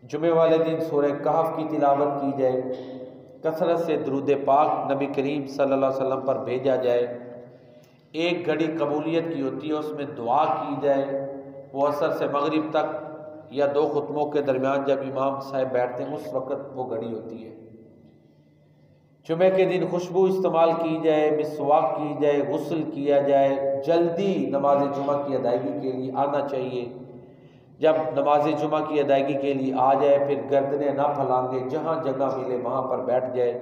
जुमे वाले दिन सूरह कहफ की तिलावत की जाए, कसरत से दुरूद पाक नबी करीम सल्लल्लाहु अलैहि वसल्लम पर भेजा जाए। एक घड़ी कबूलियत की होती है, उसमें दुआ की जाए। वो असर से मगरिब तक या दो खुतबों के दरमियान जब इमाम साहब बैठते हैं उस वक़्त वो घड़ी होती है। जुमे के दिन खुशबू इस्तेमाल की जाए, मिसवाक की जाए, गुस्ल किया जाए। जल्दी नमाज जुमा की अदायगी के लिए आना चाहिए। जब नमाज जुमा की अदायगी के लिए आ जाए फिर गर्दनें ना फैलाएंगे, जहाँ जगह मिले वहाँ पर बैठ जाए।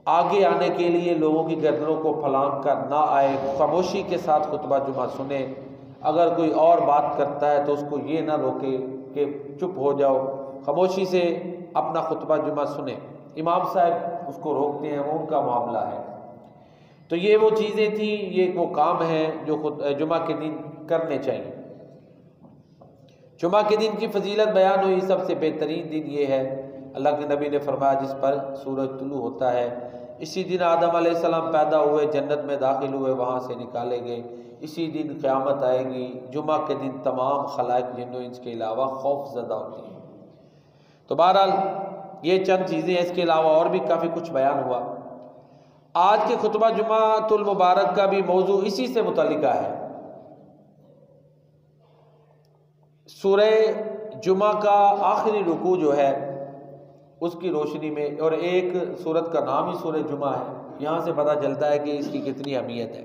आगे आने के लिए लोगों की गर्दनों को फैलांग कर ना आए, खामोशी के साथ खुतबा जुमा सुने। अगर कोई और बात करता है तो उसको ये ना रोके कि चुप हो जाओ, खामोशी से अपना खुतबा जुमा सुने। इमाम साहब उसको रोकते हैं, वो उनका मामला है। तो ये वो चीज़ें थी, ये वो काम हैं जो खुद जुमा के दिन करने चाहिए। जुमा के दिन की फजीलत बयान हुई। सबसे बेहतरीन दिन ये है, अल्लाह के नबी ने फरमाया, जिस पर सूरज तुलू होता है। इसी दिन आदम अलैहिस्सलाम पैदा हुए, जन्नत में दाखिल हुए, वहाँ से निकाले गए। इसी दिन क़यामत आएगी। जुमा के दिन तमाम खलाइक जिन्नो इंस के अलावा खौफज़दा होती हैं। तो बहरहाल ये चंद चीज़ें हैं, इसके अलावा और भी काफ़ी कुछ बयान हुआ। आज के खुतबा जुमातुल मुबारक का भी मौजू इसी से मुतल्लिका है। सूरह जुमा का आखिरी रुकू जो है उसकी रोशनी में, और एक सूरत का नाम ही सूरह जुमा है, यहाँ से पता चलता है कि इसकी कितनी अहमियत है।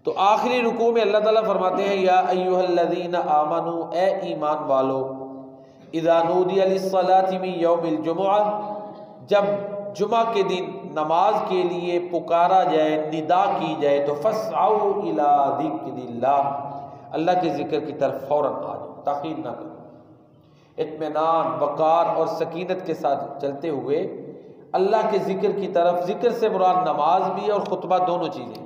तो आखिरी रुकू में अल्लाह ताला फरमाते हैं, या अय्युहल्लज़ीना आमनू, ए ईमान वालो, इज़ा नूदिया लिस्सलाति मिन यौमिल जुमुआ, जब जुमा के दिन नमाज के लिए पुकारा जाए, निदा की जाए, तो फस्अऊ इला ज़िक्रिल्लाह, अल्लाह के ज़िक्र की तरफ फ़ौरन आ जाओ, ताख़ीर ना करो। इत्मीनान, वक़ार और सकीनत के साथ चलते हुए अल्लाह के ज़िक्र की तरफ। ज़िक्र से मुराद नमाज भी है और ख़ुतबा, दोनों चीज़ें।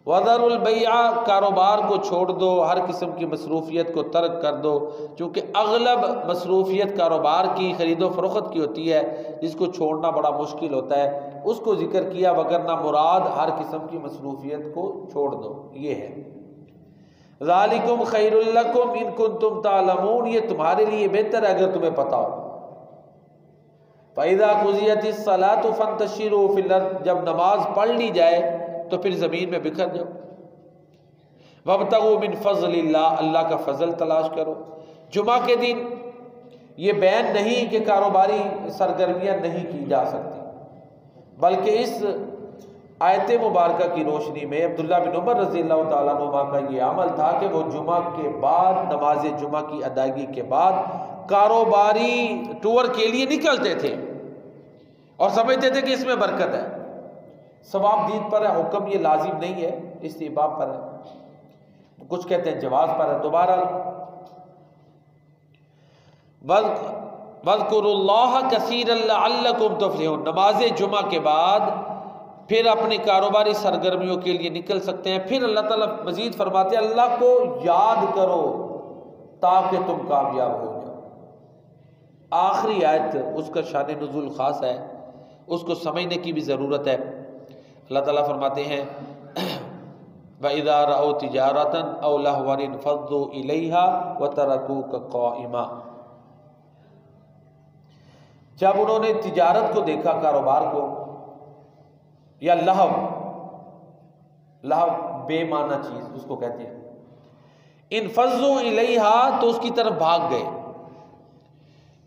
वज़रुल बैआ, कारोबार को छोड़ दो, हर किस्म की मसरूफ़ियत को तर्क कर दो, क्योंकि अगलब मसरूफ़ियत कारोबार की, ख़रीदो फरोख्त की होती है, जिसको छोड़ना बड़ा मुश्किल होता है। उसको ज़िक्र किया, वगरना मुराद हर किस्म की मसरूफ़ियत को छोड़ दो, ये है। ज़ालिकुम खैरुल लकुम इन कुंतुम तालमून, ये तुम्हारे लिए बेहतर है अगर तुम्हें पता हो। फ़इज़ा क़ुज़ियतिस सलातु फ़ंतशिरू फ़िल अर्ज़, जब नमाज पढ़ ली जाए तो फिर ज़मीन में बिखर जाओ। वब्तगू मिन फ़ज़लिल्लाह, अल्लाह का फ़ज़ल तलाश करो। जुमा के दिन ये बैन नहीं कि कारोबारी सरगर्मियाँ नहीं की जा सकती, बल्कि इस आयत मुबारका की रोशनी में अब्दुल्ला बिन उमर रज़ियल्लाहु ताला अन्हुमा का ये अमल था कि वो जुमा के बाद, नमाज जुमा की अदायगी के बाद कारोबारी टूर के लिए निकलते थे और समझते थे कि इसमें बरकत है। सवाब दीद पर है, हुक्म ये लाजिम नहीं है, इस्तिहबाब पर है। कुछ कहते हैं जवाज पर है। दोबारा वज़्कुरुल्लाह कसीरन लअल्लकुम तुफ़्लिहून, नमाज जुमा के बाद फिर अपनी कारोबारी सरगर्मियों के लिए निकल सकते हैं। फिर अल्लाह ताला मजीद फरमाते हैं, अल्लाह को याद करो ताकि तुम कामयाब हो जाओ। आखिरी आयत, उसका शान नुज़ुल ख़ास है, उसको समझने की भी ज़रूरत है। अल्लाह ताला फरमाते हैं, वइज़ा रअौ तिजारतन औ लहवन इन्फ़ज़्ज़ू इलैहा व तरकूका क़ाइमा, जब उन्होंने तिजारत को देखा, कारोबार को, या लहव, लहव बेमाना चीज उसको कहते हैं। इन्फ़ज़्ज़ू इलैहा, तो उसकी तरफ भाग गए।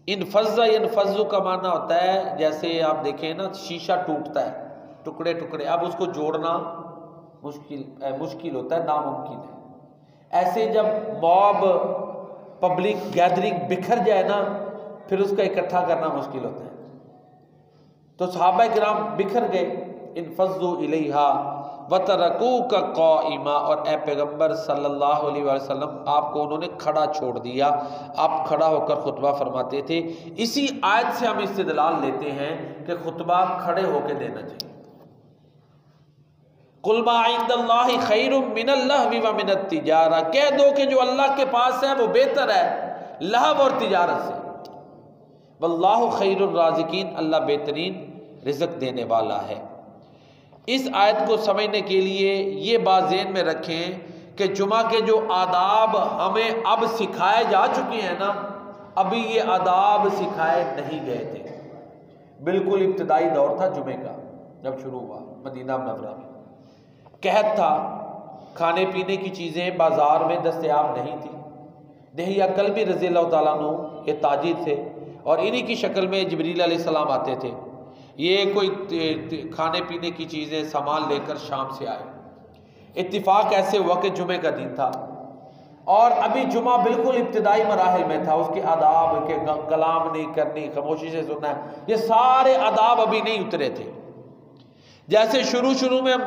इन्फ़ज़्ज़ा इन्फ़ज़्ज़ू का माना होता है, जैसे आप देखें ना, शीशा टूटता है टुकड़े टुकड़े, अब उसको जोड़ना मुश्किल होता है, नामुमकिन है। ऐसे जब मॉब, पब्लिक गैदरिंग बिखर जाए ना, फिर उसका इकट्ठा करना मुश्किल होता है। तो सहाबा किराम बिखर गए, इन्फ़ज़्ज़ू इलैहा व तरकूका क़ाइमा, और ए पैगम्बर सल्लल्लाहु अलैहि वसल्लम, आपको उन्होंने खड़ा छोड़ दिया, आप खड़ा होकर खुतबा फरमाते थे। इसी आयत से हम इस्तिदलाल लेते हैं कि खुतबा खड़े होकर देना चाहिए। कुल मा इंदल्लाहि खैरुम मिनल लहवी व मिनत तिजारा, कह दो कि जो अल्लाह के पास है वो बेहतर है लहव और तिजारत से। वल्लाहु खैरुर राज़िकीन, अल्लाह बेहतरीन रिज़्क़ देने वाला है। इस आयत को समझने के लिए ये बात ज़हन में रखें कि जुमा के जो आदाब हमें अब सिखाए जा चुके हैं ना, अभी ये आदाब सिखाए नहीं गए थे। बिल्कुल इब्तदाई दौर था जुमे का जब शुरू हुआ मदीना मुनव्वरा में। कहत था, खाने पीने की चीज़ें बाज़ार में दस्तयाब नहीं थी। दहिया कल्बी रज़ी अल्लाह ताला अन्हु ये ताजिर थे और इन्हीं की शक्ल में जिब्रील अलैहिस्सलाम आते थे। ये कोई खाने पीने की चीज़ें सामान लेकर शाम से आए। इत्तिफाक ऐसे हुआ कि जुमे का दिन था और अभी जुमा बिल्कुल इब्तिदाई मराहिल में था। उसके आदाब के कलाम नहीं करनी, खामोशी से सुनना है, ये सारे आदाब अभी नहीं उतरे थे। जैसे शुरू में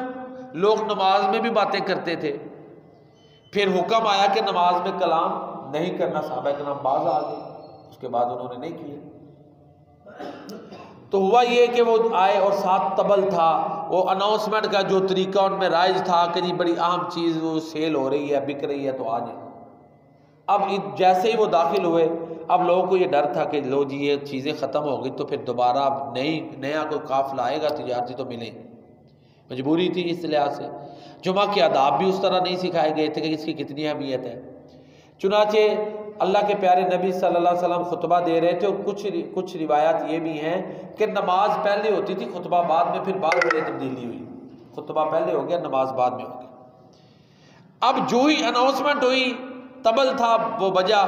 लोग नमाज में भी बातें करते थे, फिर हुक्म आया कि नमाज में कलाम नहीं करना, सहाबा किराम बाज आ गए, उसके बाद उन्होंने नहीं किया। तो हुआ ये कि वो आए और साथ तबल था। वो अनाउंसमेंट का जो तरीका उनमें राइज था कि जी बड़ी अहम चीज़ वो सेल हो रही है, बिक रही है, तो आ जाए। अब जैसे ही वो दाखिल हुए, अब लोगों को ये डर था कि लो जी ये चीज़ें ख़त्म हो गई तो फिर दोबारा नया कोई काफिला आएगा तिजारती तो मिले। मजबूरी थी इस लिहाज से। जुमा के आदाब भी उस तरह नहीं सिखाए गए थे कि इसकी कितनी अहमियत है। चुनाचे अल्लाह के प्यारे नबी सल्लल्लाहु अलैहि वसल्लम खुतबा दे रहे थे और कुछ रिवायात ये भी हैं कि नमाज पहले होती थी, खुतबा बाद में, फिर बाद में तब्दीली हुई, खुतबा पहले हो गया, नमाज बाद में हो गया। अब जो ही अनाउंसमेंट हुई, तबल था वो बजा,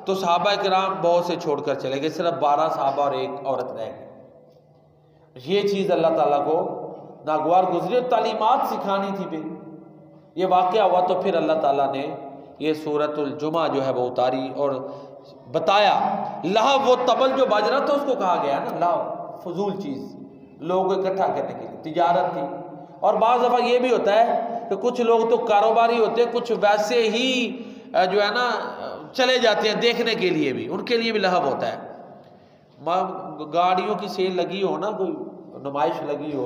तो सहाबा किराम बहुत से छोड़कर चले गए, सिर्फ 12 सहाबा और एक औरत रह गए। ये चीज़ अल्लाह ताला को नागवार गुजरी और तालीमात सिखानी थी फिर ये वाक़या हुआ। तो फिर अल्लाह ताला ने ये सूरतुल जुमा जो है वो उतारी और बताया। लहव वो तबल जो बज रहा था उसको कहा गया ना लहव, फजूल चीज़, लोगों को इकट्ठा करने के लिए, तिजारत थी। और बाज़ दफ़ा ये भी होता है कि कुछ लोग तो कारोबारी होते हैं, कुछ वैसे ही जो है ना चले जाते हैं देखने के लिए भी, उनके लिए भी लहव होता है। गाड़ियों की सेल लगी हो ना, कोई नुमाइश लगी हो,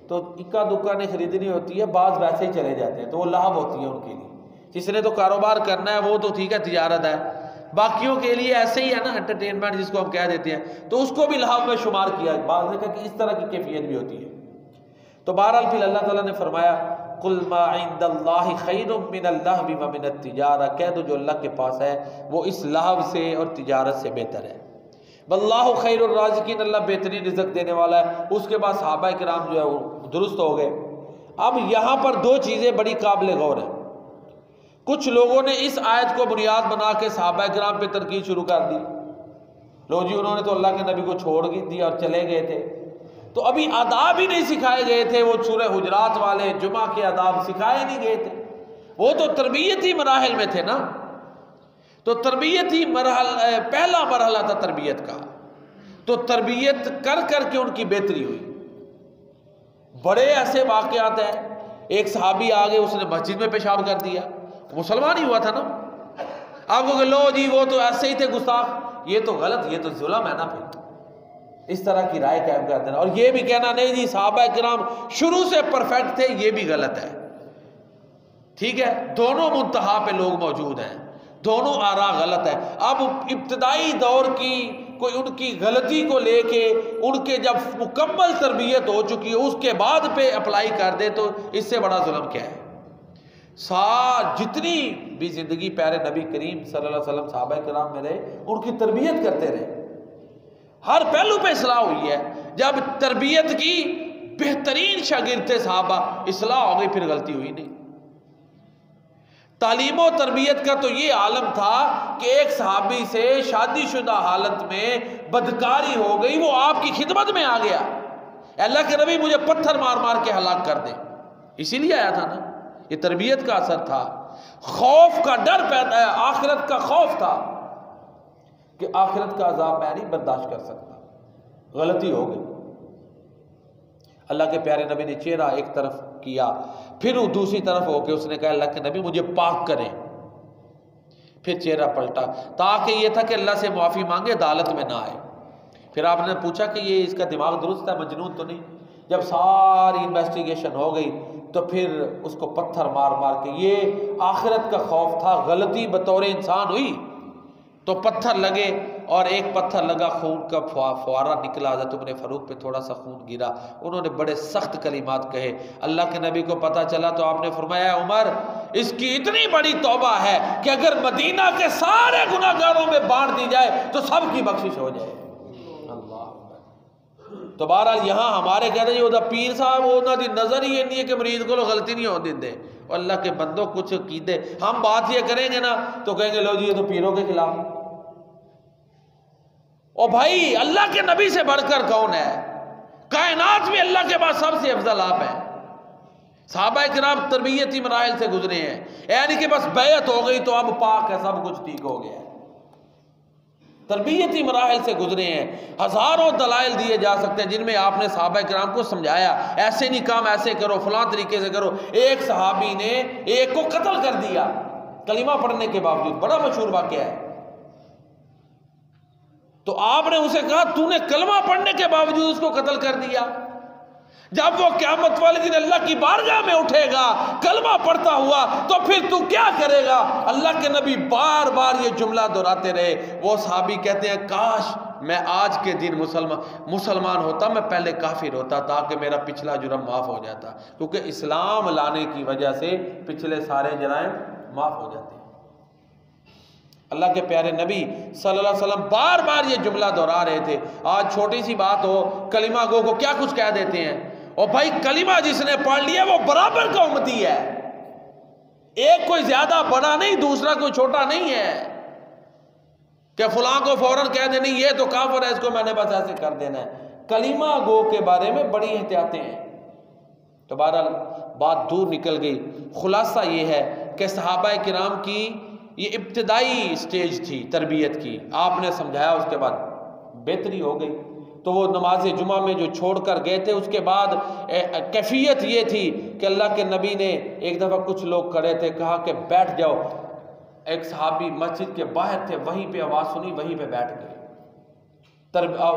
तो इक्का दुक्का ने खरीदनी होती है, बाज़ वैसे ही चले जाते हैं, तो वो लहव होती है उनके लिए। जिसने तो कारोबार करना है वो तो ठीक है, तिजारत है, बाकियों के लिए ऐसे ही है ना एंटरटेनमेंट जिसको हम कह देते हैं, तो उसको भी लहव में शुमार किया। बाज़ ने कहा कि इस तरह की कैफियत भी होती है। तो बहरहाल फिर अल्लाह ताला ने फरमाया, कुल मा इंदल्लाहि खैरुम मिनल लहवी व मिनत तिजारा, कह दो जो अल्लाह के पास है वो इस लहव से और तिजारत से बेहतर है। वल्लाहु खैरुर राज़िकीन, अल्लाह बेहतरीन रिज़्क़ देने वाला है। उसके बाद सहाबा किराम जो है वो दुरुस्त हो गए। अब यहाँ पर दो चीज़ें बड़ी काबिल गौर हैं। कुछ लोगों ने इस आयत को बुनियाद बना के सहाबा किराम पे तनकीद शुरू कर दी, लो जी उन्होंने तो अल्लाह के नबी को छोड़ दिया और चले गए थे, तो अभी आदाब ही नहीं सिखाए गए थे। वो सूरह हुजरात वाले जुमा के आदाब सिखाए नहीं गए थे, वो तो तरबियती मराहिल में थे ना। तो तरबियती पहला मरहला था तरबियत का, तो तरबियत कर करके उनकी बेहतरी हुई। बड़े ऐसे वाक़यात हैं, एक सहाबी आ गए, उसने मस्जिद में पेशाब कर दिया, मुसलमान ही हुआ था ना। आप कहोगे लो जी वो तो ऐसे ही थे गुस्ताख, ये तो गलत, ये तो जुल्म है ना। फिर इस तरह की राय कायम कर देना और ये भी कहना नहीं जी सहाबा किराम शुरू से परफेक्ट थे, ये भी गलत है। ठीक है, दोनों मुंतहा पे लोग मौजूद हैं, दोनों आरा गलत है। अब इब्तदाई दौर की कोई उनकी गलती को लेके उनके जब मुकम्मल तरबियत हो चुकी है उसके बाद पे अप्लाई कर दे, तो इससे बड़ा जुल्म क्या है। जितनी भी जिंदगी प्यारे नबी करीम सल्लल्लाहु अलैहि वसल्लम सहाबा किराम में रहे, उनकी तरबियत करते रहे, हर पहलू पे इस्लाह हुई है। जब तरबियत की बेहतरीन शागिर्द थे सहाबा, इस्लाह हो गई, फिर गलती हुई नहीं। तालीम और तरबियत का तो ये आलम था कि एक सहाबी से शादीशुदा हालत में बदकारी हो गई, वो आपकी खिदमत में आ गया, अल्लाह के नबी मुझे पत्थर मार मार के हलाक कर दे, इसीलिए आया था ना। ये तरबियत का असर था, खौफ का डर पैदा, आखिरत का खौफ था कि आखिरत का अजाब मैं नहीं बर्दाश्त कर सकता, गलती हो गई। अल्लाह के प्यारे नबी ने चेहरा एक तरफ किया, फिर वो दूसरी तरफ होके उसने कहा अल्लाह के नबी मुझे पाक करें, फिर चेहरा पलटा, ताकि ये था कि अल्लाह से माफ़ी मांगे, अदालत में ना आए। फिर आपने पूछा कि ये इसका दिमाग दुरुस्त है, मजनून तो नहीं। जब सारी इन्वेस्टिगेशन हो गई तो फिर उसको पत्थर मार मार के, ये आखिरत का खौफ था, गलती बतौर इंसान हुई तो पत्थर लगे और एक पत्थर लगा, खून का फुआरा निकला, हज़रत उमर फारूक पे थोड़ा सा खून गिरा। उन्होंने बड़े सख्त कलिमात कहे। अल्लाह के नबी को पता चला तो आपने फरमाया, उमर इसकी इतनी बड़ी तौबा है कि अगर मदीना के सारे गुनाहगारों में बांट दी जाए तो सबकी बख्शिश हो जाए। तो बहरहाल यहाँ हमारे कहते हैं वो पीर साहब उन्होंने नजर ही नहीं है कि मरीज को गलती नहीं होने देते। और अल्लाह के बंदों कुछ कीदे हम बात ये करेंगे ना तो कहेंगे लो जी ये तो पीरों के खिलाफ। ओ भाई अल्लाह के नबी से बढ़कर कौन है? कायनात में अल्लाह के पास सबसे अफजल आप है। सहाबा किराम तरबियती मराहिल से गुजरे हैं, यानी कि बस बैत हो गई तो अब पाक है, सब कुछ ठीक हो गया। तरबियती मराहिल से गुजरे हैं, हजारों दलाइल दिए जा सकते हैं जिनमें आपने सहाबा किराम को समझाया ऐसे नहीं काम ऐसे करो, फलां तरीके से करो। एक सहाबी ने एक को कत्ल कर दिया कलीमा पढ़ने के बावजूद, बड़ा मशहूर वाकया है। तो आपने उसे कहा तूने कलमा पढ़ने के बावजूद उसको कत्ल कर दिया। जब वो क़यामत वाले दिन अल्लाह की बारगाह में उठेगा कलमा पढ़ता हुआ तो फिर तू क्या करेगा? अल्लाह के नबी बार बार ये जुमला दोहराते रहे। वो सहाबी कहते हैं काश मैं आज के दिन मुसलमान होता, मैं पहले काफिर होता ताकि मेरा पिछला जुर्म माफ हो जाता, क्योंकि इस्लाम लाने की वजह से पिछले सारे जराइम माफ हो जाते हैं। अल्लाह के प्यारे नबी सल्लल्लाहु अलैहि वसल्लम बार बार ये जुमला दोहरा रहे थे। आज छोटी सी बात हो, कलिमा गो को क्या कुछ कह देते हैं। और भाई कलिमा जिसने पढ़ लिया वो बराबर का उम्मती है, एक कोई ज्यादा बड़ा नहीं दूसरा कोई छोटा नहीं है कि फलां को फौरन कह दे नहीं ये तो काफिर है इसको मैंने बस ऐसे कर देना है। कलिमा गो के बारे में बड़ी एहतियातें हैं। तो बहरहाल बात दूर निकल गई। खुलासा ये है कि सहाबा किराम की ये इब्तिदाई स्टेज थी तरबियत की, आपने समझाया उसके बाद बेहतरी हो गई। तो वो नमाज जुमा में जो छोड़ कर गए थे उसके बाद कैफियत ये थी कि अल्लाह के नबी ने एक दफ़ा कुछ लोग खड़े थे, कहा कि बैठ जाओ। एक सहाबी मस्जिद के बाहर थे, वहीं पे आवाज़ सुनी वहीं पे बैठ गए।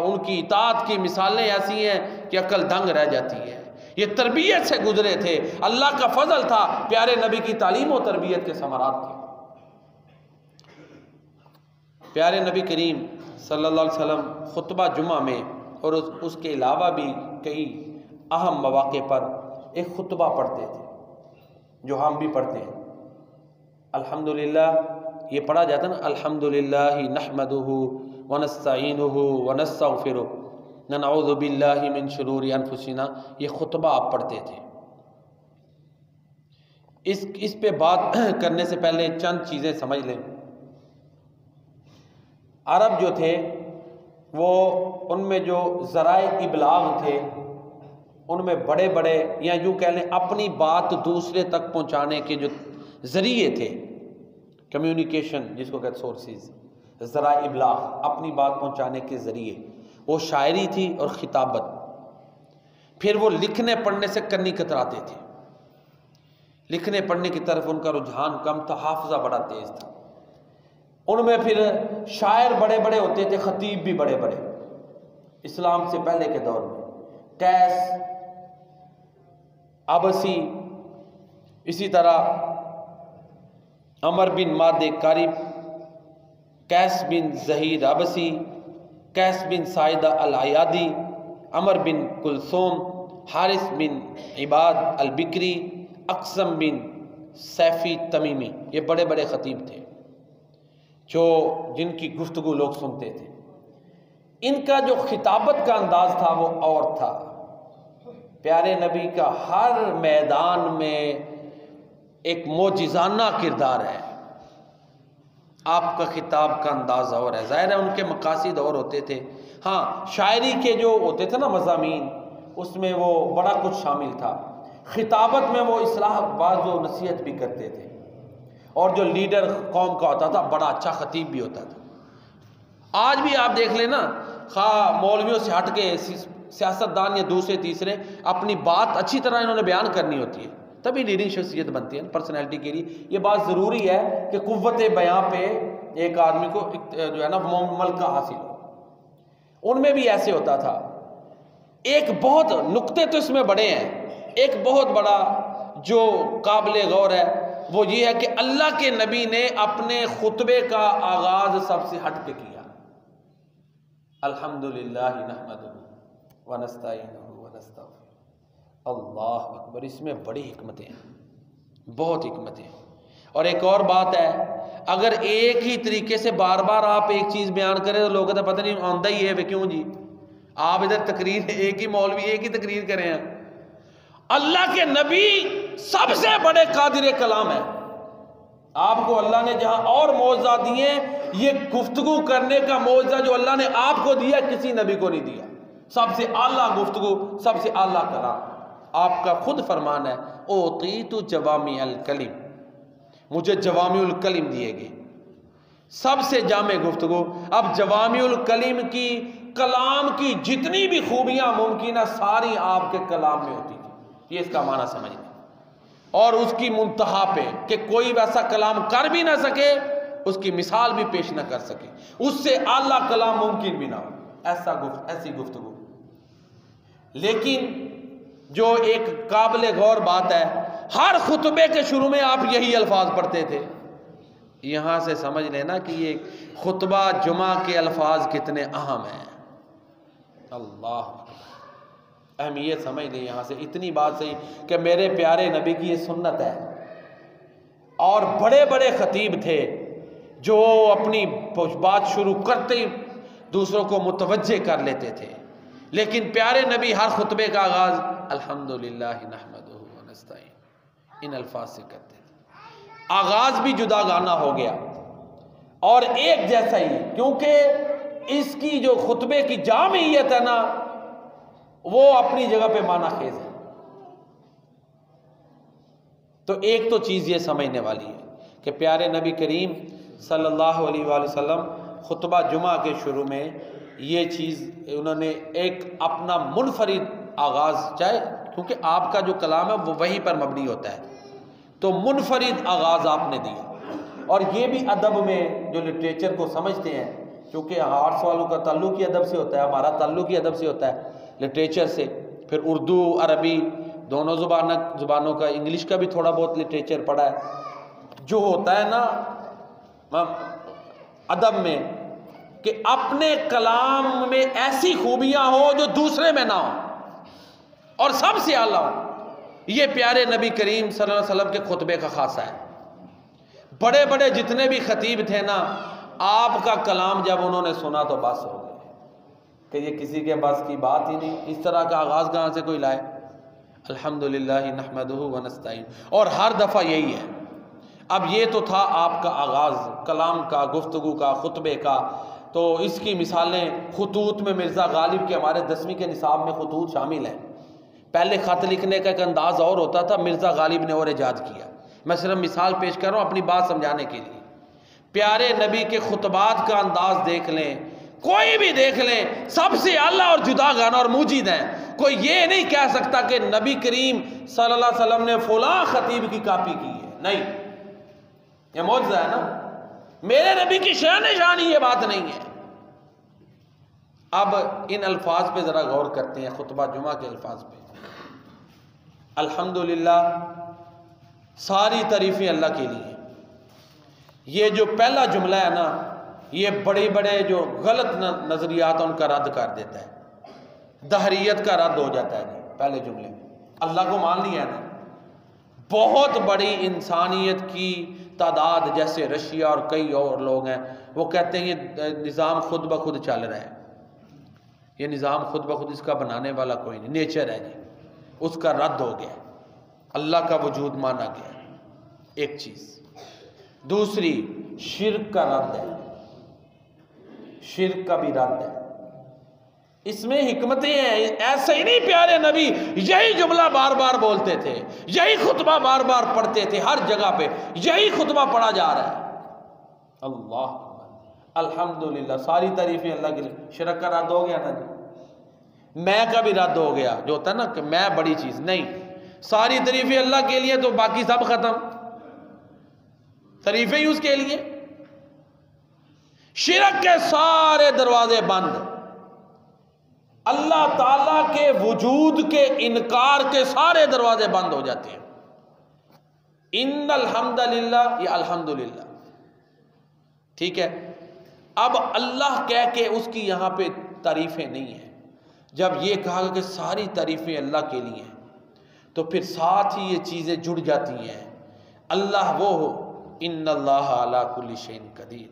उनकी इताअत की मिसालें ऐसी हैं कि अकल दंग रह जाती है। ये तरबियत से गुजरे थे, अल्लाह का फजल था, प्यारे नबी की तालीम और तरबियत के समारात थे। प्यारे नबी करीम सल्लल्लाहु अलैहि वसल्लम खुतबा जुमा में और उसके अलावा भी कई अहम मौक़े पर एक खुतबा पढ़ते थे जो हम भी पढ़ते हैं। अल्हम्दुलिल्लाह ये पढ़ा जाता है ना, अल्हम्दुलिल्लाहि नहमदुहु व नस्तईनुहु व नस्तगफिरुहु व नऊज़ु बिल्लाहि मिन शुरूरि अनफुसिना। ये खुतबा आप पढ़ते थे। इस पे बात करने से पहले चंद चीज़ें समझ लें। अरब जो थे वो उनमें जो ज़राए इबलाग थे उनमें बड़े बड़े या यूँ कह लें अपनी बात दूसरे तक पहुँचाने के जो ज़रिए थे, कम्युनिकेशन जिसको कहते सोर्सेज, ज़राए इबलाग अपनी बात पहुँचाने के ज़रिए, वो शायरी थी और खिताबत। फिर वो लिखने पढ़ने से कन्नी कतराते थे, लिखने पढ़ने की तरफ उनका रुझान कम था, हाफजा बड़ा तेज़ था। उनमें फिर शायर बड़े बड़े होते थे, खतीब भी बड़े बड़े। इस्लाम से पहले के दौर में कैस अबसी, इसी तरह अमर बिन मादे कारिब, कैस बिन जहीर अबसी, कैस बिन साइदा अल आयादी, अमर बिन कुलसोम, हारिस बिन इबाद अल बिक्री, अक्सम बिन सैफी तमीमी, ये बड़े बड़े खतीब थे जो जिनकी गुफ्तगू लोग सुनते थे। इनका जो खिताबत का अंदाज था वो और था। प्यारे नबी का हर मैदान में एक मोजिज़ाना किरदार है, आपका खिताब का अंदाज़ और है। ज़ाहिर है उनके मकासिद और होते थे। हाँ, शायरी के जो होते थे ना मज़ामीन, उसमें वो बड़ा कुछ शामिल था। खिताबत में वो इस्लाह बाज़ व नसीहत भी करते थे, और जो लीडर कौम का होता था बड़ा अच्छा खतीब भी होता था। आज भी आप देख लेना, खा मौलवियों से हट के सियासतदान या दूसरे तीसरे अपनी बात अच्छी तरह इन्होंने बयान करनी होती है, तभी लीडिंग शख्सियत बनती है पर्सनैलिटी के लिए। ये बात ज़रूरी है कि कुव्वत बयां पे एक आदमी को जो है ना मलका हासिल हो। उनमें भी ऐसे होता था। एक बहुत नुक्ते तो इसमें बड़े हैं, एक बहुत बड़ा जो काबिल गौर है वो ये है कि अल्लाह के नबी ने अपने खुतबे का आगाज सबसे हट के किया, अल्हम्दुलिल्लाह नहमदुहु व नस्तईनुहु व नस्तगफिरुहु। अल्लाह अकबर। इसमें बड़ी हिकमतें हैं, बहुत हिकमतें हैं। और एक और बात है, अगर एक ही तरीके से बार बार आप एक चीज़ बयान करें तो लोग तो पता नहीं आंदा ही है वे क्यों जी, आप इधर तकरीर एक ही मौलवी एक ही तकरीर करें हैं। अल्लाह के नबी सबसे बड़े कादिर कलाम है। आपको अल्लाह ने जहां और मौजा दिए, ये गुफ्तगू करने का मौजा जो अल्लाह ने आपको दिया किसी नबी को नहीं दिया। सबसे आला गुफ्तगू, सबसे आला कलाम। आपका खुद फरमान है, ओतीतु जवामी अल कलिम, मुझे जवामिउल कलिम दिए गए, सबसे जामे गुफ्तगू। अब जवामिउल कलिम की, कलाम की जितनी भी खूबियां मुमकिन है सारी आपके कलाम में होती थी, ये इसका माना समझ। और उसकी मुंतहा पे कि कोई वैसा कलाम कर भी ना सके, उसकी मिसाल भी पेश ना कर सके, उससे आला कलाम मुमकिन भी ना हो, ऐसी गुफ्तगू। लेकिन जो एक काबिल गौर बात है, हर खुतबे के शुरू में आप यही अल्फाज पढ़ते थे। यहां से समझ लेना कि ये खुतबा जुमा के अल्फाज कितने अहम हैं। अल्लाह अहमियत समझ लें यहाँ से। इतनी बात सही कि मेरे प्यारे नबी की ये सुन्नत है। और बड़े बड़े खतीब थे जो अपनी बात शुरू करते ही दूसरों को मुतवज्जे कर लेते थे, लेकिन प्यारे नबी हर खुतबे का आगाज अल्हम्दुलिल्लाह नहमदुहु व नस्तईन इन अल्फाज से करते थे। आगाज भी जुदा गाना हो गया और एक जैसा ही, क्योंकि इसकी जो खुतबे की जामियत है ना, वो अपनी जगह पे माना खेज है। तो एक तो चीज़ ये समझने वाली है कि प्यारे नबी करीम सल्लल्लाहु अलैहि वसल्लम खुतबा जुमा के शुरू में ये चीज़ उन्होंने एक अपना मुनफरिद आगाज़, चाहे क्योंकि आपका जो कलाम है वो वहीं पर मबनी होता है, तो मुनफरिद आगाज़ आपने दिया। और ये भी अदब में जो लिटरेचर को समझते हैं, क्योंकि आर्ट्स वालों का ताल्लुक ही अदब से होता है, हमारा ताल्लुक ही अदब से होता है लिटरेचर से। फिर उर्दू अरबी दोनों ज़ुबानों का, इंग्लिश का भी थोड़ा बहुत लिटरेचर पढ़ा है। जो होता है ना अदब में कि अपने कलाम में ऐसी खूबियां हो जो दूसरे में ना हो और सबसे आला हो, ये प्यारे नबी करीम सल्लल्लाहु अलैहि वसल्लम के खुतबे का खासा है। बड़े बड़े जितने भी खतीब थे ना, आपका कलाम जब उन्होंने सुना तो बस हो गए कि ये किसी के बस की बात ही नहीं, इस तरह का आगाज़ कहाँ से कोई लाए। अल्हम्दुलिल्लाह नहमदुहु व नस्तईन, और हर दफ़ा यही है। अब ये तो था आपका आगाज़ कलाम का, गुफ्तगू का, खुतबे का। तो इसकी मिसालें खुतूत में मिर्ज़ा गालिब के, हमारे 10वीं के निसाब में खुतूत शामिल हैं। पहले ख़त लिखने का एक अंदाज़ और होता था, मिर्ज़ा गालिब ने और ईजाद किया। मैं सिर्फ मिसाल पेश कर रहा हूँ अपनी बात समझाने के लिए। प्यारे नबी के खुतबात का अंदाज़ देख लें, कोई भी देख लें, सबसे आला और जुदा गाना और मूजिद हैं। कोई ये नहीं कह सकता कि नबी करीम सल्लल्लाहु अलैहि वसल्लम ने फलां खतीब की कॉपी की है, नहीं, ये मौजज़ा है ना। मेरे नबी की शान शानी ये बात नहीं है। अब इन अल्फाज पे ज़रा गौर करते हैं, खुतबा जुमा के अल्फाज पे। अल्हम्दुलिल्लाह, सारी तारीफ़ें अल्लाह के लिए। ये जो पहला जुमला है ना, ये बड़े बड़े जो गलत नज़रियात उनका रद्द कर देता है, दहरियत का रद्द हो जाता है जी पहले जुमले में। अल्लाह को मान लिया ना, बहुत बड़ी इंसानियत की तादाद, जैसे रशिया और कई और लोग हैं, वो कहते हैं ये निज़ाम खुद ब खुद चल रहा है। ये निज़ाम खुद ब खुद, इसका बनाने वाला कोई नहीं, नेचर है जी, उसका रद्द हो गया, अल्लाह का वजूद माना गया, एक चीज़। दूसरी, शिर्क का रद्द है, शिर्क का भी रद्द है। इसमें हिकमतें हैं। ऐसे ही नहीं प्यारे नबी यही जुमला बार बार बोलते थे, यही खुतबा बार बार पढ़ते थे, हर जगह पे यही खुतबा पढ़ा जा रहा है। अल्लाह अल्हम्दुलिल्लाह, सारी तारीफें अल्लाह के लिए। शिरक का रद्द हो गया ना जी, मैं का भी रद्द हो गया, जो होता है ना कि मैं बड़ी चीज नहीं, सारी तारीफें अल्लाह के लिए, तो बाकी सब खत्म, तारीफें ही उसके लिए। शिरक के सारे दरवाजे बंद, अल्लाह ताला के वजूद के इनकार के सारे दरवाजे बंद हो जाते हैं। इन्नल हम्दलिल्लाह, ये अल्हम्दुलिल्लाह, ठीक है। अब अल्लाह कह के उसकी यहाँ पे तारीफ़ें नहीं है। जब ये कहा कि सारी तारीफ़ें अल्लाह के लिए हैं, तो फिर साथ ही ये चीज़ें जुड़ जाती हैं। अल्लाह वो हो, इन्नल्लाह अला कुल्ली शैइन कदीर,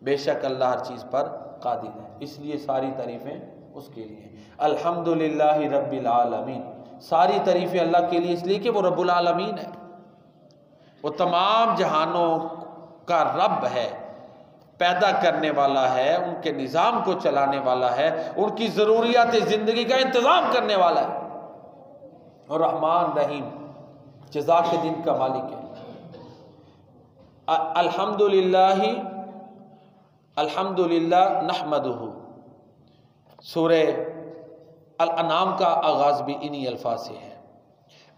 बेशक अल्लाह हर चीज़ पर कादिर है, इसलिए सारी तारीफ़ें उसके लिए। अल्हम्दुलिल्लाहि रब्बिल आलमीन, सारी तारीफ़ें अल्लाह के लिए इसलिए कि वो रब्बुल आलमीन है, वो तमाम जहानों का रब है, पैदा करने वाला है, उनके निज़ाम को चलाने वाला है, उनकी ज़रूरियात ज़िंदगी का इंतज़ाम करने वाला है, और रहमान रहीम, जज़ा के दिन का मालिक है। अल्हम्दुलिल्लाह नहमदुहु, सूरह अल-अनाम का आगाज़ भी इन्हीं अल्फाज से है।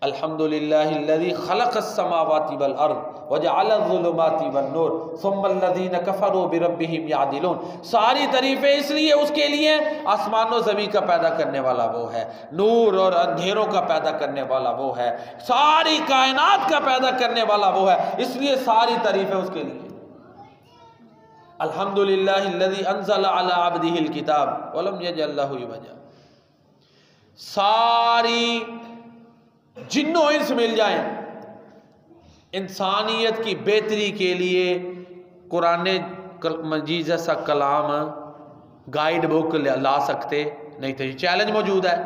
अल्हम्दुलिल्लाहिल्लज़ी खलक़स-समावाति वल अर्ज़ वजअलज़-ज़ुलुमाति वन-नूर सुम्मल्लज़ीना कफ़रू बिरब्बिहिम यादिलून, सारी तारीफ़ें इसलिए उसके लिए, आसमानों ज़मीन का पैदा करने वाला वो है, नूर और अंधेरों का पैदा करने वाला वो है, सारी कायनात का पैदा करने वाला वो है, इसलिए सारी तारीफ़ें उसके लिए। अल्हम्दुलिल्लाहिल्लज़ी अंज़ला अला अब्दिहिल किताब वलम यजअल लहू इवजा, सारी जिन्नो इंस मिल जाएं, इंसानियत की बेहतरी के लिए कुरान मजीद जैसा कलाम गाइड बुक ला सकते नहीं थे, चैलेंज मौजूद है।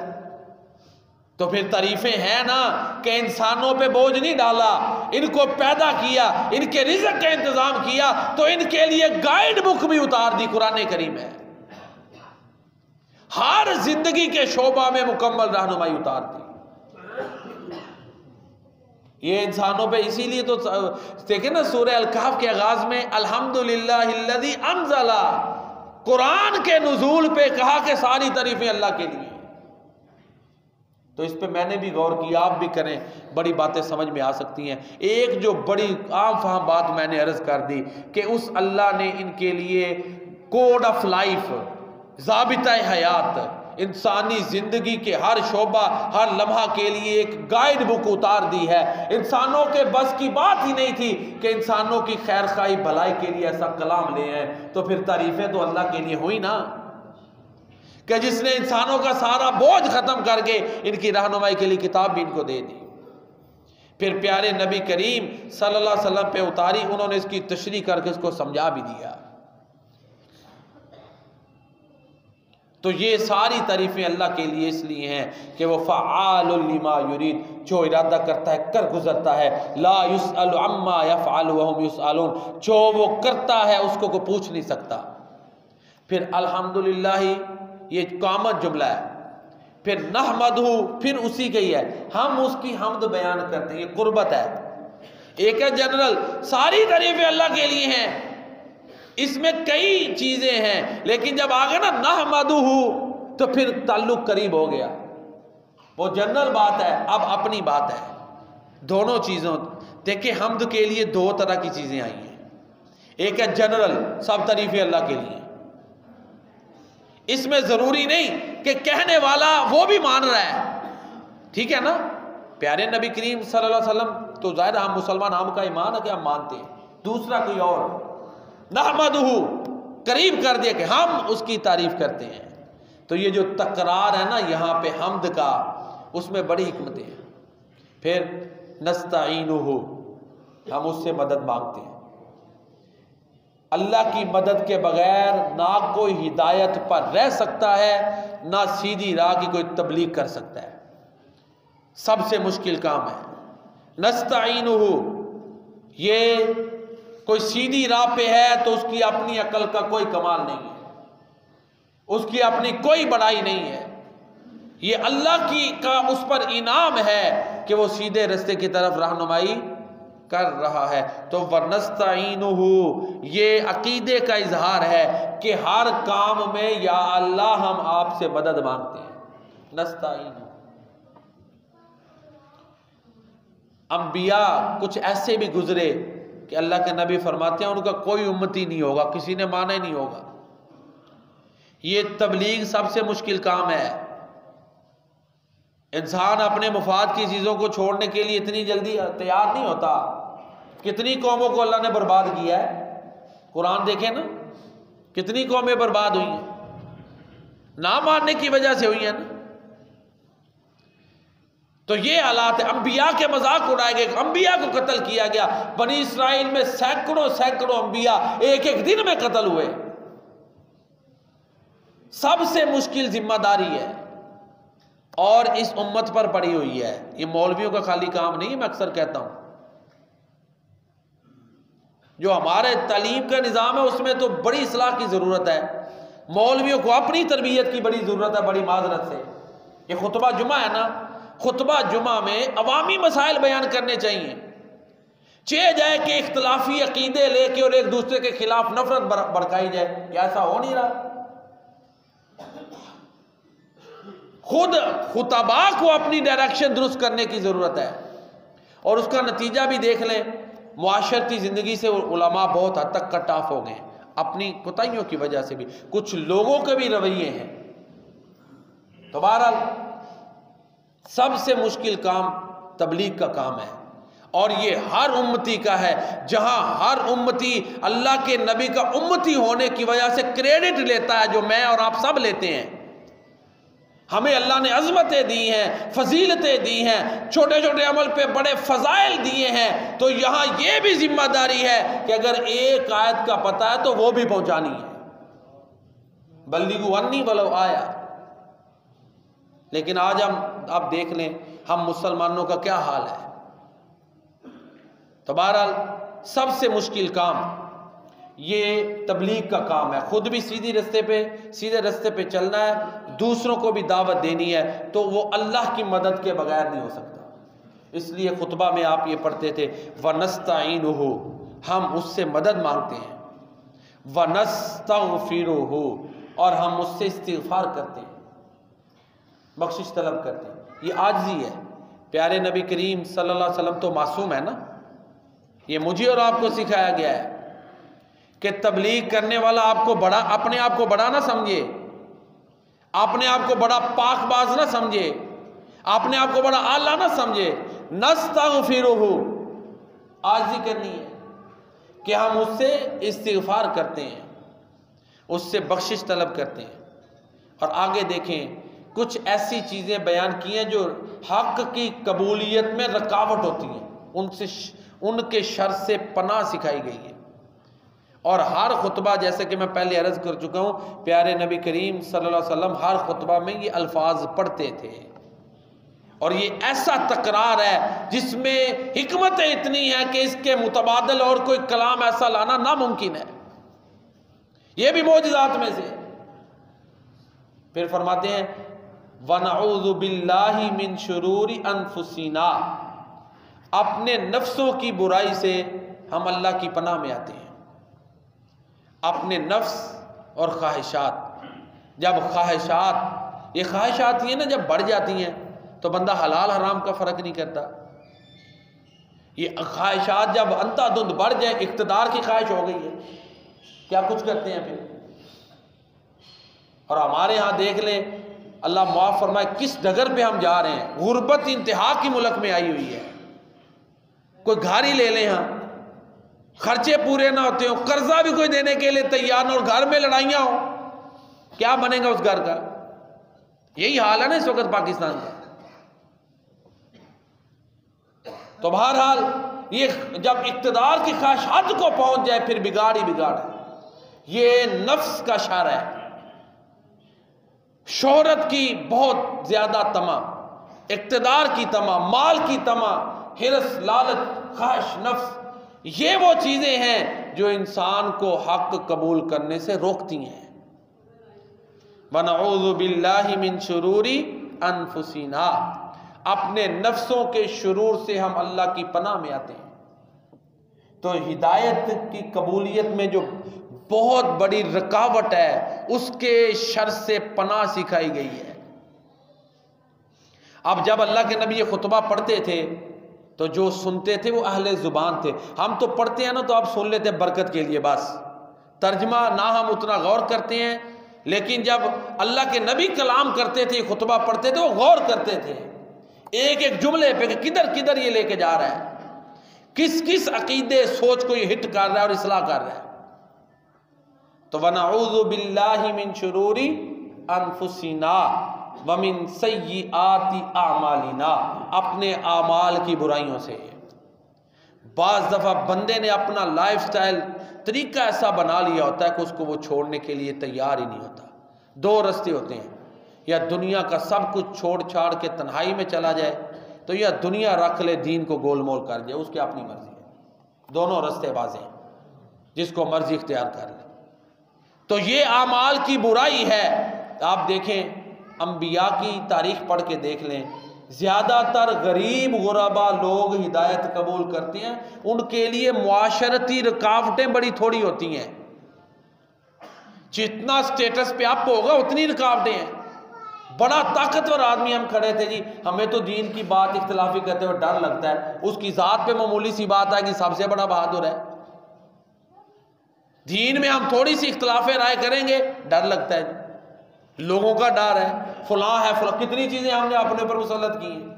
तो फिर तारीफें हैं ना कि इंसानों पे बोझ नहीं डाला, इनको पैदा किया, इनके रिज़्क़ का इंतजाम किया, तो इनके लिए गाइड बुक भी उतार दी कुरान करीम है, हर जिंदगी के शोबा में मुकम्मल रहनुमाई उतार दी। ये इंसानों पे इसीलिए तो देखे ना सूरह अल-कहफ के आगाज में अल्हम्दुलिल्लाहिल्लज़ी अंज़ला, कुरान के नुज़ूल पे कहा कि सारी तारीफें अल्लाह के लिए। तो इस पे मैंने भी गौर किया, आप भी करें, बड़ी बातें समझ में आ सकती हैं। एक जो बड़ी आम फाहम बात मैंने अर्ज कर दी कि उस अल्लाह ने इनके लिए कोड ऑफ लाइफ, ज़ाबिता हयात, इंसानी जिंदगी के हर शोबा हर लम्हा के लिए एक गाइड बुक उतार दी है। इंसानों के बस की बात ही नहीं थी कि इंसानों की खैर खाई भलाई के लिए ऐसा कलाम ले आए, तो फिर तारीफें तो अल्लाह के लिए हुई ना, कि जिसने इंसानों का सारा बोझ खत्म करके इनकी रहनुमाई के लिए किताब भी इनको दे दी, फिर प्यारे नबी करीम सल्लल्लाहु अलैहि वसल्लम पे उतारी, उन्होंने इसकी तशरीह करके इसको समझा भी दिया। तो ये सारी तारीफें अल्लाह के लिए इसलिए हैं कि वो फ़आलुल लिमा युरीद, जो इरादा करता है कर गुजरता है, ला युसअलु अम्मा यफ़अलु व हुम युसअलून, जो वो करता है उसको कोई पूछ नहीं सकता। फिर अल्हम्दुलिल्लाह ये कॉमन जुमला है, फिर नहमदहु फिर उसी का ही है, हम उसकी हम्द बयान करते हैं, ये कुर्बत है। एक है जनरल, सारी तारीफें अल्लाह के लिए हैं, इसमें कई चीजें हैं, लेकिन जब आ गया ना नहमदुहु तो फिर ताल्लुक करीब हो गया। वो जनरल बात है, अब अपनी बात है। दोनों चीजों देखिए, हम्द के लिए दो तरह की चीजें आई हैं, एक है जनरल, सब तारीफें अल्लाह के लिए, इसमें जरूरी नहीं कि कहने वाला वो भी मान रहा है, ठीक है ना। प्यारे नबी करीम सल्लल्लाहु अलैहि वसल्लम तो जाहिर हम मुसलमान, हम का ईमान है कि हम मानते हैं, दूसरा कोई और नहमदुहु करीब कर दिया कि हम उसकी तारीफ करते हैं। तो ये जो तकरार है ना यहाँ पे हम्द का, उसमें बड़ी हिकमतें हैं। फिर नस्तईनुहु, हम उससे मदद मांगते हैं। अल्लाह की मदद के बगैर ना कोई हिदायत पर रह सकता है, ना सीधी राह की कोई तबलीग कर सकता है, सबसे मुश्किल काम है। नस्तईनुहु, ये कोई सीधी राह पे है तो उसकी अपनी अकल का कोई कमाल नहीं है, उसकी अपनी कोई बड़ाई नहीं है, ये अल्लाह की का उस पर इनाम है कि वो सीधे रास्ते की तरफ रहनुमाई कर रहा है। तो वनस्तईनुहु, ये अकीदे का इजहार है कि हर काम में या अल्लाह हम आपसे मदद मांगते हैं। नस्तईनुहु, अंबिया कुछ ऐसे भी गुजरे कि अल्लाह के नबी फरमाते हैं उनका कोई उम्मती नहीं होगा, किसी ने माना ही नहीं होगा। ये तबलीग सबसे मुश्किल काम है। इंसान अपने मुफाद की चीज़ों को छोड़ने के लिए इतनी जल्दी तैयार नहीं होता। कितनी कौमों को अल्लाह ने बर्बाद किया है, कुरान देखें ना, कितनी कौमें बर्बाद हुई हैं, ना मानने की वजह से हुई है ना। तो ये हालात है, अंबिया के मजाक उड़ाए गए, अंबिया को कत्ल किया गया। बनी इसराइल में सैकड़ों सैकड़ों अंबिया एक एक दिन में कत्ल हुए। सबसे मुश्किल जिम्मेदारी है और इस उम्मत पर पड़ी हुई है। ये मौलवियों का खाली काम नहीं है, मैं अक्सर कहता हूं। जो हमारे तालीम का निज़ाम है उसमें तो बड़ी इस्लाह की ज़रूरत है। मौलवियों को अपनी तरबियत की बड़ी ज़रूरत है, बड़ी माजरत से। ये खुतबा जुमा है ना, खुतबा जुमा में अवामी मसाइल बयान करने चाहिए। चे जाए कि इख्तलाफी अकीदे लेके और एक दूसरे के खिलाफ नफरत भड़काई जाए, क्या ऐसा हो नहीं रहा? खुद खुतबा को अपनी डायरेक्शन दुरुस्त करने की ज़रूरत है और उसका नतीजा भी देख लें। मुआशरती ज़िंदगी से उलमा बहुत हद तक कट ऑफ हो गए, अपनी कोताहियों की वजह से भी, कुछ लोगों के भी रवैये हैं। तो बहरहाल सबसे मुश्किल काम तबलीग का काम है और ये हर उम्मती का है। जहां हर उम्मती अल्लाह के नबी का उम्मती होने की वजह से क्रेडिट लेता है, जो मैं और आप सब लेते हैं। हमें अल्लाह ने अज़मतें दी हैं, फजीलतें दी हैं, छोटे छोटे अमल पे बड़े फजाइल दिए हैं। तो यहाँ ये भी जिम्मेदारी है कि अगर एक आयत का पता है तो वो भी पहुँचानी है। बल्लिगू अन्नी वलो आया। लेकिन आज हम आप देख लें हम मुसलमानों का क्या हाल है। तो बहरहाल सबसे मुश्किल काम ये तबलीग का काम है। खुद भी सीधे रास्ते पे चलना है, दूसरों को भी दावत देनी है। तो वो अल्लाह की मदद के बगैर नहीं हो सकता। इसलिए खुतबा में आप ये पढ़ते थे वनस्ताइनुहु, हम उससे मदद मांगते हैं, वनस्तगफिरुहु, और हम उससे इस्तिगफार करते हैं, बख्शिश तलब करते हैं। ये आजिज़ी है। प्यारे नबी करीम सल्लल्लाहु अलैहि वसल्लम तो मासूम है ना। ये मुझे और आपको सिखाया गया है कि तबलीग करने वाला आपको बड़ा, अपने आप को बड़ा ना समझे, अपने आप को बड़ा पाकबाज ना समझे, अपने आप को बड़ा आला ना समझे। नस्तगफिरुहु, आजिज़ी करनी है कि हम उससे इस्तिगफार करते हैं, उससे बख्शिश तलब करते हैं। और आगे देखें कुछ ऐसी चीज़ें बयान की हैं जो हक़ की कबूलियत में रुकावट होती हैं, उनके शर से पनाह सिखाई गई है। और हर खुतबा, जैसे कि मैं पहले अर्ज़ कर चुका हूँ, प्यारे नबी करीम सल्लल्लाहु अलैहि वसल्लम हर खुतबा में ये अल्फाज पढ़ते थे। और ये ऐसा तकरार है जिसमें हिकमत इतनी है कि इसके मुतबादल और कोई कलाम ऐसा लाना नामुमकिन है। ये भी मौजज़ात में से। फिर फरमाते हैं वनऊज़ु बिल्लाहि मिन शुरूरि अनफुसिना, अपने नफ्सों की बुराई से हम अल्लाह की पनाह में आते हैं। अपने नफ्स और ख्वाहिशात, जब ख्वाहिशात, ये ख्वाहिशात ये ना जब बढ़ जाती हैं तो बंदा हलाल हराम का फ़र्क नहीं करता। ये ख्वाहिशात जब अंधाधुंध बढ़ जाए, इक़्तिदार की ख्वाहिश हो गई है, क्या कुछ करते हैं फिर। और हमारे यहाँ देख लें, अल्लाह माफ़ फरमाए, किस डगर पे हम जा रहे हैं। गुर्बत इंतहा की मुल्क में आई हुई है। कोई घर ही ले लें, यहाँ खर्चे पूरे ना होते हो, कर्जा भी कोई देने के लिए तैयार ना, और घर में लड़ाइयाँ हो, क्या बनेगा उस घर का। यही हाल है ना इस वक्त पाकिस्तान का। तो बहरहाल ये जब इक़्तिदार की ख्वाहिश हद को पहुंच जाए फिर बिगाड़ ही बिगाड़ है। ये नफ्स का शर है। शोहरत की बहुत ज्यादा तमा, इक़्तिदार की तमा, माल की तमा, हिरस, लालच, ख्वाहिश, नफ्स, ये वो चीजें हैं जो इंसान को हक कबूल करने से रोकती हैं। वनऊज़ु बिल्लाहि मिन शुरूरि अनफुसिना, अपने नफ्सों के शुरूर से हम अल्लाह की पनाह में आते हैं। तो हिदायत की कबूलियत में जो बहुत बड़ी रुकावट है, उसके शर से पनाह सिखाई गई है। अब जब अल्लाह के नबी ये खुतबा पढ़ते थे तो जो सुनते थे वो अहले ज़ुबान थे। हम तो पढ़ते हैं ना तो आप सुन लेते हैं बरकत के लिए, बस तर्जमा ना हम उतना गौर करते हैं। लेकिन जब अल्लाह के नबी कलाम करते थे, खुतबा पढ़ते थे, वो गौर करते थे एक एक जुमले पे कि किधर किधर ये लेके जा रहा है, किस किस अकीदे सोच को ये हिट कर रहा है और इस्लाह कर रहा है। तो वनऊज़ु बिल्लाहि मिन शुरूरि अनफुसिना व मिन सय्यिआति आमालिना, अपने आमाल की बुराइयों से। बाज़ दफ़ा बंदे ने अपना लाइफस्टाइल तरीका ऐसा बना लिया होता है कि उसको वो छोड़ने के लिए तैयार ही नहीं होता। दो रास्ते होते हैं, या दुनिया का सब कुछ छोड़ छाड़ के तन्हाई में चला जाए, तो या दुनिया रख ले दीन को गोलमोल कर जाए, उसकी अपनी मर्जी है। दोनों रास्ते बाज़ हैं, जिसको मर्जी इख्तियार कर ले। तो ये आमाल की बुराई है। आप देखें अंबिया की तारीख पढ़ के देख लें, ज़्यादातर गरीब गुरबा लोग हिदायत कबूल करते हैं, उनके लिए मुआशरती रुकावटें बड़ी थोड़ी होती हैं। जितना स्टेटस पे अप होगा उतनी रुकावटें हैं। बड़ा ताकतवर आदमी हम खड़े थे जी, हमें तो दीन की बात इख्तिलाफी करते हुए डर लगता है, उसकी ज़ात पे मामूली सी बात है कि सबसे बड़ा बहादुर है। दीन में हम थोड़ी सी इख्तिलाफे राय करेंगे, डर लगता है, लोगों का डर है, फलां है फलां, कितनी चीजें हमने अपने ऊपर मुसल्लत की हैं।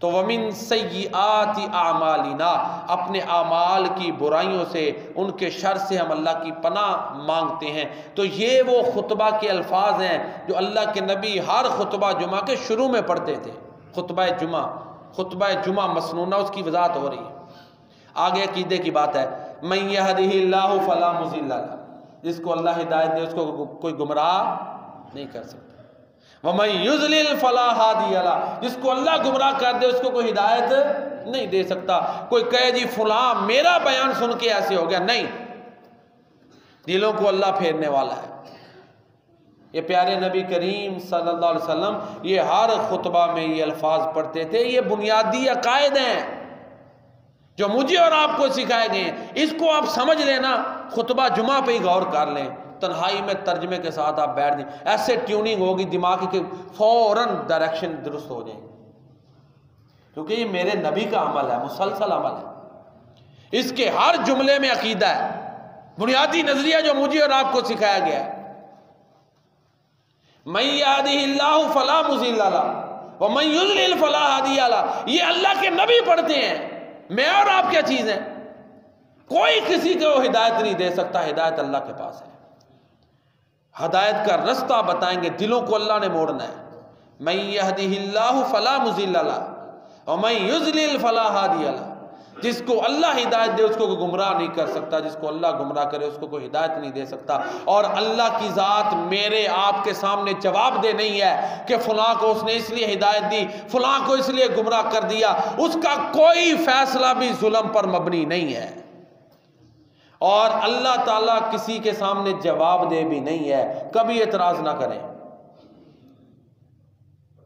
तो वमिन सय्यिआति आमालिना, अपने आमाल की बुराइयों से, उनके शर से हम अल्लाह की पनाह मांगते हैं। तो ये वो खुतबा के अल्फाज हैं जो अल्लाह के नबी हर खुतबा जुमा के शुरू में पढ़ते थे। खुतबा जुमा मसनूना, उसकी वजाहत हो रही है। आगे अकीदे की बात है, मन यहदिहिल्लाहु फला मुज़िल्ला लह, जिसको अल्लाह हिदायत दे उसको कोई गुमराह नहीं कर सकता। वमन युज़लिल फला हादिया लह, जिसको अल्लाह गुमराह कर दे उसको कोई हिदायत नहीं दे सकता। कोई कहे जी फलां मेरा बयान सुन के ऐसे हो गया, नहीं, दिलों को अल्लाह फेरने वाला है। ये प्यारे नबी करीम सल्लल्लाहु अलैहि वसल्लम ये हर खुतबा में ये अल्फाज पढ़ते थे। ये बुनियादी अकायद हैं जो मुझे और आपको सिखाए गए हैं। इसको आप समझ लेना, खुतबा जुमा पे ही गौर कर लें, तन्हाई में तर्जमे के साथ आप बैठ जाएं, ऐसे ट्यूनिंग होगी दिमाग की, फौरन डायरेक्शन दुरुस्त हो जाएगी। क्योंकि ये मेरे नबी का अमल है, मुसलसल अमल है। इसके हर जुमले में अकीदा है, बुनियादी नजरिया जो मुझे और आपको सिखाया गया है। मन यहदिहिल्लाहु फला मुज़िल्ला लह व मन युज़लिल फला हादिया लह, ये अल्लाह के नबी पढ़ते हैं। मैं और आप क्या चीज है? कोई किसी को हिदायत नहीं दे सकता, हिदायत अल्लाह के पास है। हिदायत का रास्ता बताएंगे, दिलों को अल्लाह ने मोड़ना है। मन यहदिहिल्लाहु फला मुज़िल्ला लह व मन युज़लिल फला हादिया लह, जिसको अल्लाह हिदायत दे उसको कोई गुमराह नहीं कर सकता, जिसको अल्लाह गुमराह करे उसको कोई हिदायत नहीं दे सकता। और अल्लाह की ज़ात मेरे आपके सामने जवाब दे नहीं है कि फलां को उसने इसलिए हिदायत दी, फलां को इसलिए गुमराह कर दिया। उसका कोई फैसला भी जुल्म पर मबनी नहीं है, और अल्लाह ताला किसी के सामने जवाब दे भी नहीं है। कभी एतराज ना करें।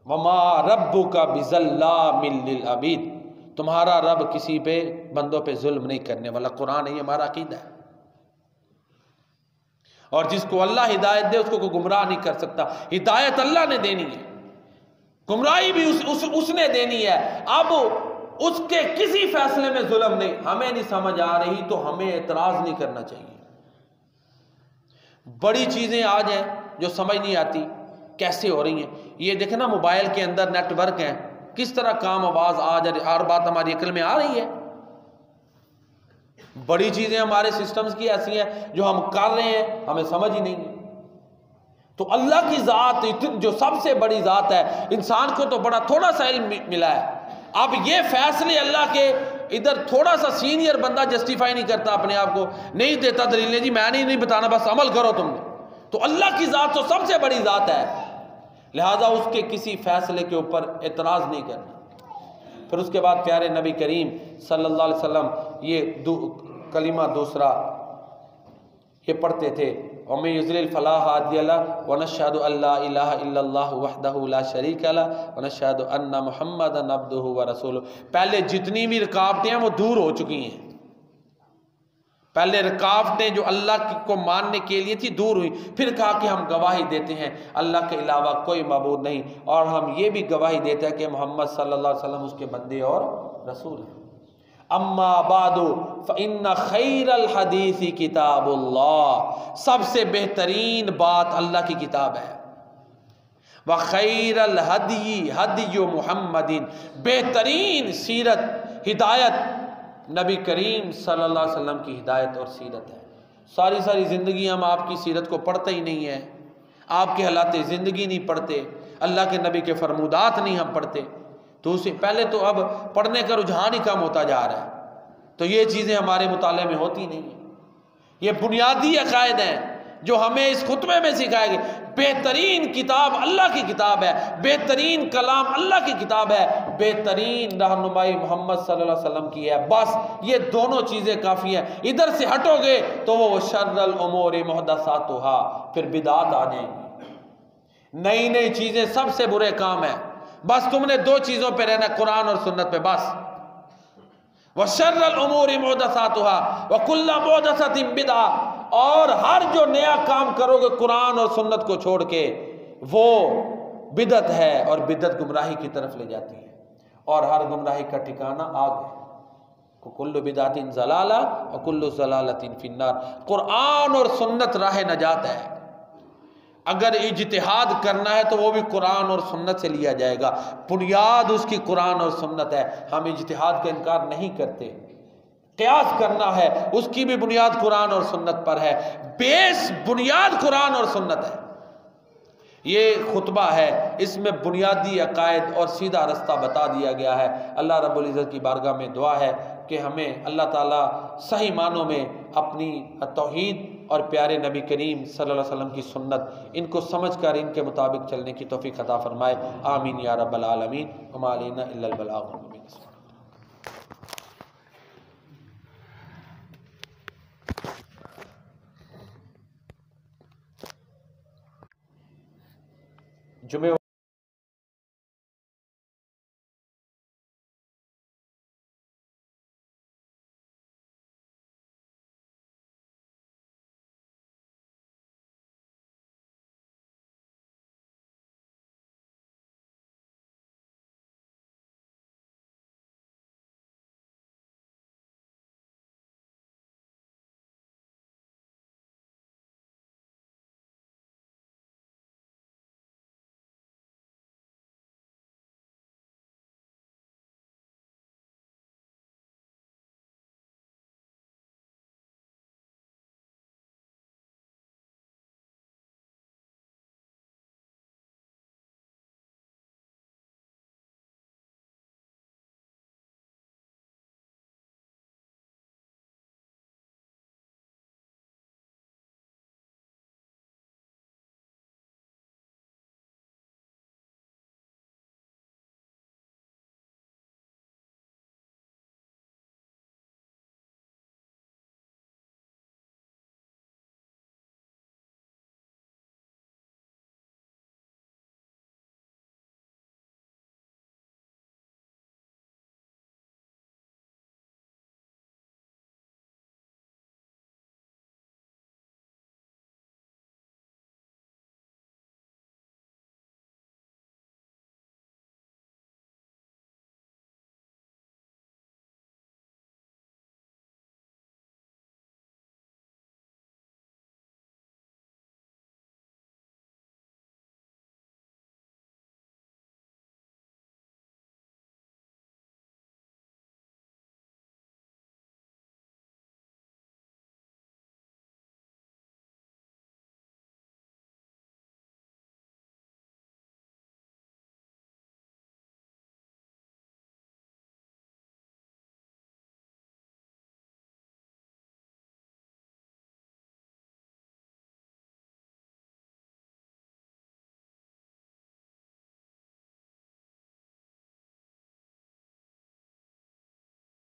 वमा रब्बुका बिज़ल्लामिल लिल अबीद, तुम्हारा रब किसी पे बंदों पे जुल्म नहीं करने वाला। कुरान है, ये हमारा अकीदा है। और जिसको अल्लाह हिदायत दे उसको कोई गुमराह नहीं कर सकता। हिदायत अल्लाह ने देनी है, गुमराही भी उसने देनी है। अब उसके किसी फैसले में जुल्म नहीं। हमें नहीं समझ आ रही तो हमें एतराज नहीं करना चाहिए। बड़ी चीजें आज हैं जो समझ नहीं आती कैसे हो रही हैं। ये देखे ना, मोबाइल के अंदर नेटवर्क है, किस तरह काम आवाज आज हर बात हमारी अकल में आ रही है। बड़ी चीजें हमारे सिस्टम्स की ऐसी हैं जो हम कर रहे हैं, हमें समझ ही नहीं है। तो अल्लाह की ज़ात जो सबसे बड़ी ज़ात है, इंसान को तो बड़ा थोड़ा सा इल्म मिला है। अब ये फैसले अल्लाह के, इधर थोड़ा सा सीनियर बंदा जस्टिफाई नहीं करता अपने आप को, नहीं देता दलीलें, जी मैंने नहीं बताना, बस अमल करो तुमने। तो अल्लाह की ज़ात तो सबसे बड़ी ज़ात है, लिहाजा उसके किसी फैसले के ऊपर एतराज़ नहीं करना। फिर उसके बाद प्यारे नबी करीम सल्लल्लाहु अलैहि वसल्लम ये कलिमा दूसरा ये पढ़ते थे, वमन युज़लिल फला हादिया लह व नशहदु अल्ला इलाहा इल्लल्लाहु वहदहु ला शरीका लह व नशहदु अन्ना मुहम्मदन अब्दुहु व रसूलुहु। पहले जितनी भी रुकावटें हैं वो दूर हो चुकी हैं। पहले रुकावटें जो अल्लाह को मानने के लिए थी दूर हुई। फिर कहा कि हम गवाही देते हैं अल्लाह के अलावा कोई माबूद नहीं, और हम ये भी गवाही देते हैं कि मोहम्मद सल्लल्लाहु अलैहि वसल्लम उसके बंदे और रसूल हैं। अम्मा बादु फ़इन्ना खैरल हदीसी किताबुल्लाह, सबसे बेहतरीन बात अल्लाह की किताब है। व खैरल हदी हदी मुहम्मदिन, बेहतरीन सीरत हिदायत नबी करीम सल्लल्लाहु अलैहि वसल्लम की हिदायत और सीरत है। सारी सारी ज़िंदगी हम आपकी सीरत को पढ़ते ही नहीं हैं, आपके हालात ज़िंदगी नहीं पढ़ते, अल्लाह के नबी के फरमूदात नहीं हम पढ़ते, तो उससे पहले तो अब पढ़ने का रुझान ही कम होता जा रहा है। तो ये चीज़ें हमारे मुताले में होती नहीं हैं। ये बुनियादी अकायद हैं जो हमें इस खुतबे में सिखाए गए। बेहतरीन किताब अल्लाह की किताब है, बेहतरीन कलाम अल्लाह की किताब है, बेहतरीन रहनुमाई मोहम्मद सल्लल्लाहु अलैहि वसल्लम की है। बस ये दोनों चीज़ें काफ़ी हैं। इधर से हटोगे तो वो शर्रल उमूर मुहदसातुहा, फिर बिदात आ जाएंगी, नई नई चीज़ें सबसे बुरे काम है। बस तुमने दो चीज़ों पे रहना, कुरान और सुन्नत पे बस। वशर्रल उमूर मुहदसातुहा व कुल्लु मुहदसतिन बिदअ, और हर जो नया काम करोगे कुरान और सुन्नत को छोड़ के वो बिदत है, और बिदत गुमराही की तरफ ले जाती है, और हर गुमराही का ठिकाना आग है। कुल्लु बिदातिन ज़लाला व कुल्लु ज़लालतिन फिन्नार। कुरान और सुन्नत राह नजात है। अगर इज्तिहाद करना है तो वो भी कुरान और सुन्नत से लिया जाएगा, बुनियाद उसकी कुरान और सुन्नत है। हम इज्तिहाद का इनकार नहीं करते, क़ियास करना है उसकी भी बुनियाद कुरान और सुन्नत पर है, बेस बुनियाद कुरान और सुन्नत है। ये खुतबा है, इसमें बुनियादी अकायद और सीधा रास्ता बता दिया गया है। अल्लाह रब्बुल इज़्ज़त की बारगाह में दुआ है कि हमें अल्लाह ताला सही मानों में अपनी तौहीद और प्यारे नबी करीम सल्लल्लाहु अलैहि वसल्लम की सुन्नत इनको समझकर इनके मुताबिक चलने की तौफीक अता फरमाए। आमीन या रब्बल आलमीन। वमा अलैना इल्लल बलाग। जुमे